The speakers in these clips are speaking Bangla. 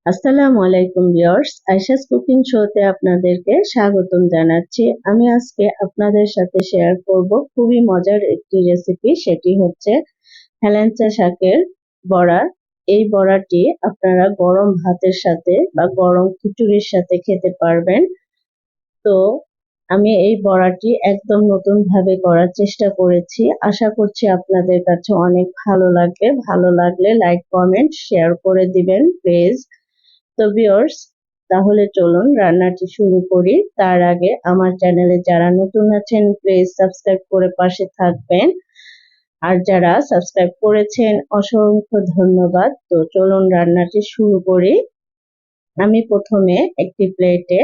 আসসালামু আলাইকুম ভিউয়ার্স, আয়েশাস কুকিং শোতে আপনাদেরকে স্বাগতম জানাচ্ছি। আমি আজকে আপনাদের সাথে শেয়ার করব খুবই মজার একটি রেসিপি, সেটি হচ্ছে হেলেঞ্চা শাকের বড়া। এই বড়াটি আপনারা গরম ভাতের সাথে বা গরম খিচুড়ির সাথে খেতে পারবেন। তো আমি এই বড়াটি একদম নতুন ভাবে করার চেষ্টা করেছি। আশা করছি আপনাদের কাছে অনেক ভালো লাগবে। ভালো লাগলে লাইক, কমেন্ট, শেয়ার করে দিবেন প্লিজ। তো ভিউয়ার্স, তাহলে চলুন রান্নাটি শুরু করি। তার আগে আমার চ্যানেলে যারা নতুন আছেন প্লিজ সাবস্ক্রাইব করে পাশে থাকবেন, আর যারা সাবস্ক্রাইব করেছেন অসংখ্য ধন্যবাদ। তো চলুন রান্নাটি শুরু করি। আমি প্রথমে একটি প্লেটে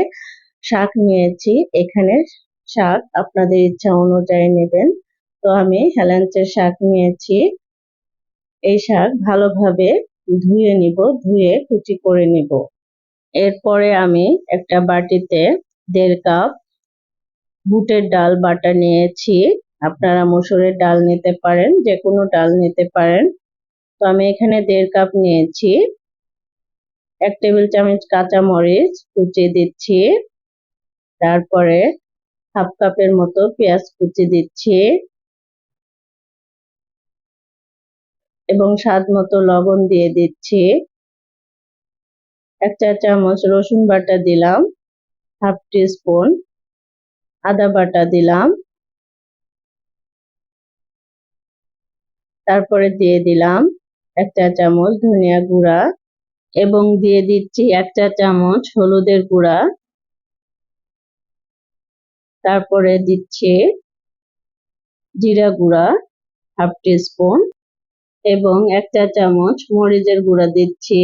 শাক নিয়েছি। এখানে শাক আপনাদের ইচ্ছা অনুযায়ী নেবেন। তো আমি হেলাঞ্চের শাক নিয়েছি। এই শাক ভালোভাবে ধুয়ে নিব, ধুয়ে কুচি করে নিব। এরপরে আমি একটা বাটিতে 1.5 কাপ বুটের ডাল বাটা নিয়েছি। আপনারা মসুরের ডাল নিতে পারেন, যে কোনো ডাল নিতে পারেন। তো আমি এখানে 1.5 কাপ নিয়েছি। 1 টেবিল চামচ কাঁচা মরিচ কুচি দিচ্ছি। তারপরে হাফ কাপের মতো পেঁয়াজ কুচি দিচ্ছি এবং স্বাদ মতো লবণ দিয়ে দিচ্ছি। 1 চা চামচ রসুন বাটা দিলাম, হাফ টি স্পুন আদা বাটা দিলাম, তারপরে দিয়ে দিলাম 1 চা চামচ ধনিয়া গুঁড়া এবং দিয়ে দিচ্ছি 1 চা চামচ হলুদের গুঁড়া। তারপরে দিচ্ছি জিরা গুঁড়া হাফ টি স্পুন এবং 1 চা চামচ মরিচের গুঁড়া দিচ্ছি।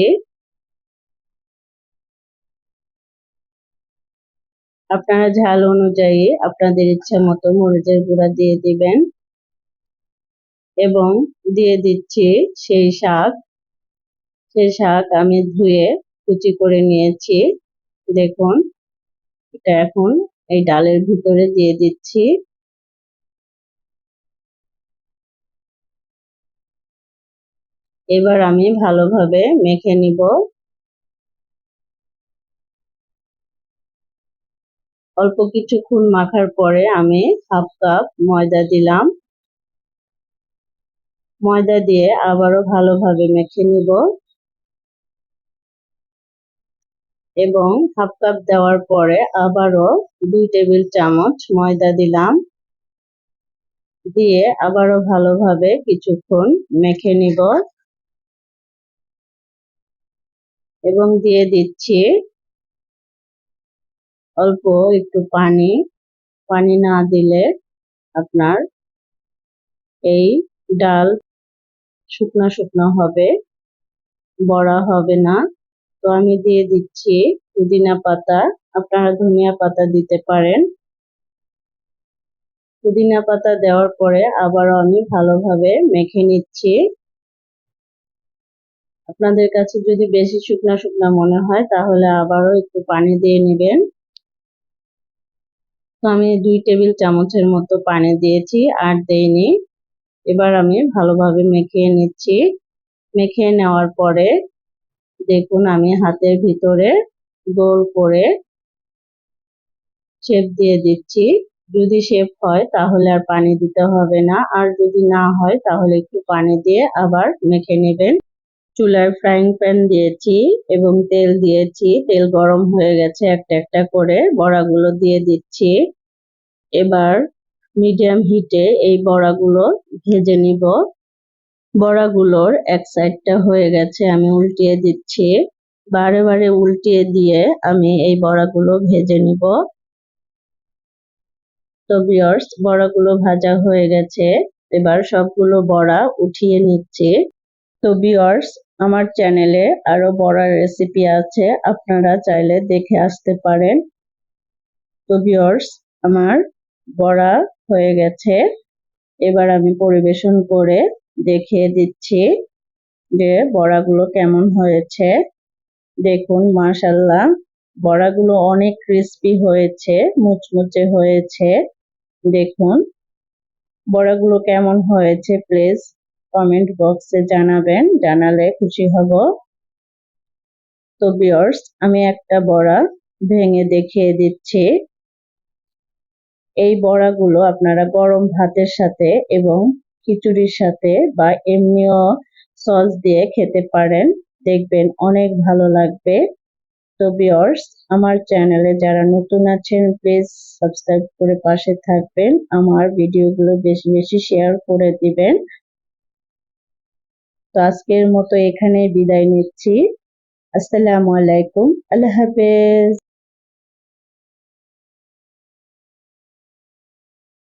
আপনারা ঝাল অনুযায়ী আপনাদের ইচ্ছা মতো মরিচের গুঁড়া দিয়ে দিবেন এবং দিয়ে দিচ্ছি সেই শাক আমি ধুয়ে কুচি করে নিয়েছি। দেখুন, এটা এখন এই ডালের ভিতরে দিয়ে দিচ্ছি। এবার আমি ভালোভাবে মেখে নিব। অল্প কিছুক্ষণ মাখার পরে আমি হাফ কাপ ময়দা দিলাম। ময়দা দিয়ে আবারও ভালোভাবে মেখে নিব এবং হাফ কাপ দেওয়ার পরে আবারও 2 টেবিল চামচ ময়দা দিলাম। দিয়ে আবারও ভালোভাবে কিছুক্ষণ মেখে নিব এবং দিয়ে দিচ্ছি অল্প একটু পানি। পানি না দিলে আপনার এই ডাল শুকনা শুকনা হবে, বড়া হবে না। তো আমি দিয়ে দিচ্ছি পুদিনা পাতা, আপনারা ধনিয়া পাতা দিতে পারেন। পুদিনা পাতা দেওয়ার পরে আবারও আমি ভালোভাবে মেখে নিচ্ছি। আপনাদের কাছে যদি বেশি শুকনা শুকনা মনে হয় তাহলে আবারও একটু পানি দিয়ে নেবেন। তো আমি 2 টেবিল চামচের মতো পানি দিয়েছি, আর দেইনি। এবার আমি ভালোভাবে মেখে নিচ্ছি। মেখে নেওয়ার পরে দেখুন আমি হাতের ভিতরে গোল করে শেপ দিয়ে দিচ্ছি। যদি শেপ হয় তাহলে আর পানি দিতে হবে না, আর যদি না হয় তাহলে একটু পানি দিয়ে আবার মেখে নেবেন। চুলায় ফ্রাইং প্যান দিয়েছি এবং তেল দিয়েছি। তেল গরম হয়ে গেছে, একটা একটা করে বড়াগুলো দিয়ে দিচ্ছি। এবার মিডিয়াম হিটে এই বড়াগুলো ভেজে নিব। বড়াগুলোর এক সাইডটা হয়ে গেছে, আমি উল্টিয়ে দিচ্ছি। বারে বারে উল্টিয়ে দিয়ে আমি এই বড়াগুলো ভেজে নিব। তো ভিউয়ার্স, বড়াগুলো ভাজা হয়ে গেছে। এবার সবগুলো বড়া উঠিয়ে নিচ্ছি। তো ভিউয়ার্স, আমার চ্যানেলে আরো বড়ার রেসিপি আছে, আপনারা চাইলে দেখে আসতে পারেন। তো ভিউয়ার্স, আমার বড়া হয়ে গেছে। এবার আমি পরিবেশন করে দেখিয়ে দিচ্ছি যে বড়াগুলো কেমন হয়েছে। দেখুন, মাশাআল্লাহ, বড়াগুলো অনেক ক্রিস্পি হয়েছে, মুচমুচে হয়েছে। দেখুন বড়াগুলো কেমন হয়েছে প্লিজ কমেন্ট বক্সে জানাবেন, জানালে খুশি হব। তো ভিউয়ার্স, আমি একটা বড়া ভেঙে দেখিয়ে দিচ্ছি। এই বড়াগুলো আপনারা গরম ভাতের সাথে এবং খিচুড়ির সাথে বা এমনিও সস দিয়ে খেতে পারেন, দেখবেন অনেক ভালো লাগবে। তো ভিউয়ার্স, আমার চ্যানেলে যারা নতুন আছেন প্লিজ সাবস্ক্রাইব করে পাশে থাকবেন, আমার ভিডিওগুলো বেশি বেশি শেয়ার করে দিবেন। তো আজকের মতো এখানেই বিদায় নিচ্ছি। আসসালামু আলাইকুম, আল্লাহ হাফেজ।